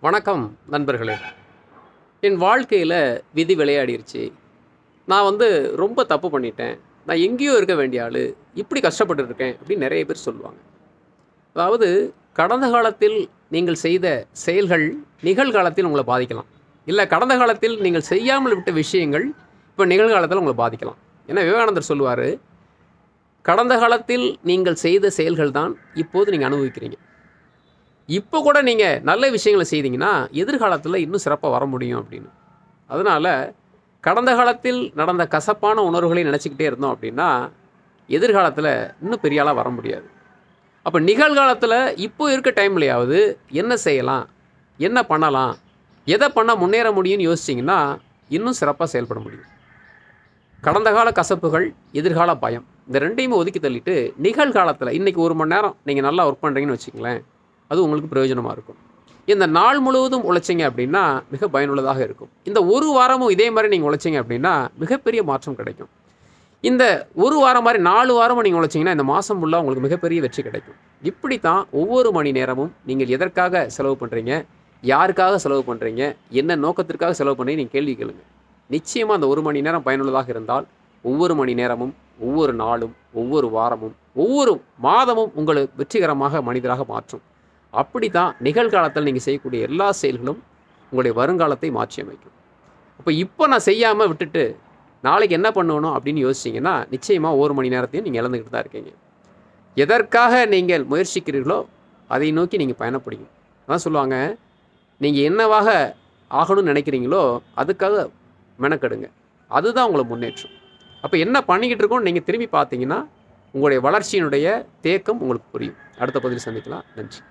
வணக்கம் நண்பர்களே. என் வாழ்க்கையில் விதி விளையாடிருச்சு. நான் ரொம்ப தப்பு பண்ணிட்டேன். நான் எங்கேயோ இருக்க வேண்டிய ஆள், இப்படி கஷ்டப்பட்டுட்டு இருக்கேன் அப்படின்னு நிறைய பேர் சொல்லுவாங்க. அதாவது கடந்த காலத்தில் நீங்கள் செய்த செயல்கள் நிகழ்காலத்தில் உங்களை பாதிக்கலாம். இல்லை கடந்த காலத்தில் நீங்கள் செய்யாமல் விட்ட விஷயங்கள் இப்போ நிகழ்காலத்தில் உங்களை பாதிக்கலாம். ஏன்னா விவேகானந்தர் சொல்லுவார், கடந்த காலத்தில் நீங்கள் செய்த செயல்கள் தான் இப்போது நீங்கள் அனுபவிக்கிறீங்க. இப்போ கூட நீங்கள் நல்ல விஷயங்களை செய்தீங்கன்னா எதிர்காலத்தில் இன்னும் சிறப்பாக வர முடியும் அப்படின்னு. அதனால் கடந்த காலத்தில் நடந்த கசப்பான உணர்வுகளை நினச்சிக்கிட்டே இருந்தோம் அப்படின்னா எதிர்காலத்தில் இன்னும் பெரிய ஆளாக வர முடியாது. அப்போ நிகழ்காலத்தில் இப்போ இருக்க டைம்லையாவது என்ன செய்யலாம், என்ன பண்ணலாம், எதை பண்ணால் முன்னேற முடியும்னு யோசிச்சிங்கன்னா இன்னும் சிறப்பாக செயல்பட முடியும். கடந்த கால கசப்புகள், எதிர்கால பயம், இந்த ரெண்டையுமே ஒதுக்கி தள்ளிட்டு நிகழ்காலத்தில் இன்றைக்கி 1 மணி நேரம் நீங்கள் நல்லா ஒர்க் பண்ணுறீங்கன்னு வச்சுங்களேன், அது உங்களுக்கு பிரயோஜனமாக இருக்கும். இந்த நாள் முழுவதும் உழைச்சிங்க அப்படின்னா மிக பயனுள்ளதாக இருக்கும். இந்த ஒரு வாரமும் இதே மாதிரி நீங்கள் உழைச்சிங்க அப்படின்னா மிகப்பெரிய மாற்றம் கிடைக்கும். இந்த ஒரு வாரம் மாதிரி 4 வாரமும் நீங்கள் உழைச்சிங்கன்னா இந்த மாதம் ஃபுல்லாக உங்களுக்கு மிகப்பெரிய வெற்றி கிடைக்கும். இப்படி தான் ஒவ்வொரு மணி நேரமும் நீங்கள் எதற்காக செலவு பண்ணுறீங்க, யாருக்காக செலவு பண்ணுறீங்க, என்ன நோக்கத்திற்காக செலவு பண்ணுறீங்க நீங்கள் கேள்வி கேளுங்க. நிச்சயமாக அந்த 1 மணி நேரம் பயனுள்ளதாக இருந்தால் ஒவ்வொரு மணி நேரமும், ஒவ்வொரு நாளும், ஒவ்வொரு வாரமும், ஒவ்வொரு மாதமும் உங்களை வெற்றிகரமாக மனிதராக மாற்றும். அப்படி தான் நிகழ்காலத்தில் நீங்கள் செய்யக்கூடிய எல்லா செயல்களும் உங்களுடைய வருங்காலத்தை மாற்றி அமைக்கும். இப்போ நான் செய்யாமல் விட்டுட்டு நாளைக்கு என்ன பண்ணணும் அப்படின்னு யோசிச்சிங்கன்னா நிச்சயமாக 1 மணி நேரத்தையும் நீங்கள் இழந்துக்கிட்டு தான் இருக்கீங்க. எதற்காக நீங்கள் முயற்சிக்கிறீர்களோ அதை நோக்கி நீங்கள் பயணப்படுங்க. அதான் சொல்லுவாங்க, நீங்கள் என்னவாக ஆகணும்னு நினைக்கிறீங்களோ அதுக்காக மெனக்கெடுங்க. அதுதான் உங்களை முன்னேற்றும். அப்போ என்ன பண்ணிக்கிட்டு இருக்கோன்னு நீங்கள் திரும்பி பார்த்தீங்கன்னா உங்களுடைய வளர்ச்சியினுடைய தேக்கம் உங்களுக்கு புரியும். அடுத்த பதிவில் சந்திக்கலாம். நன்றி.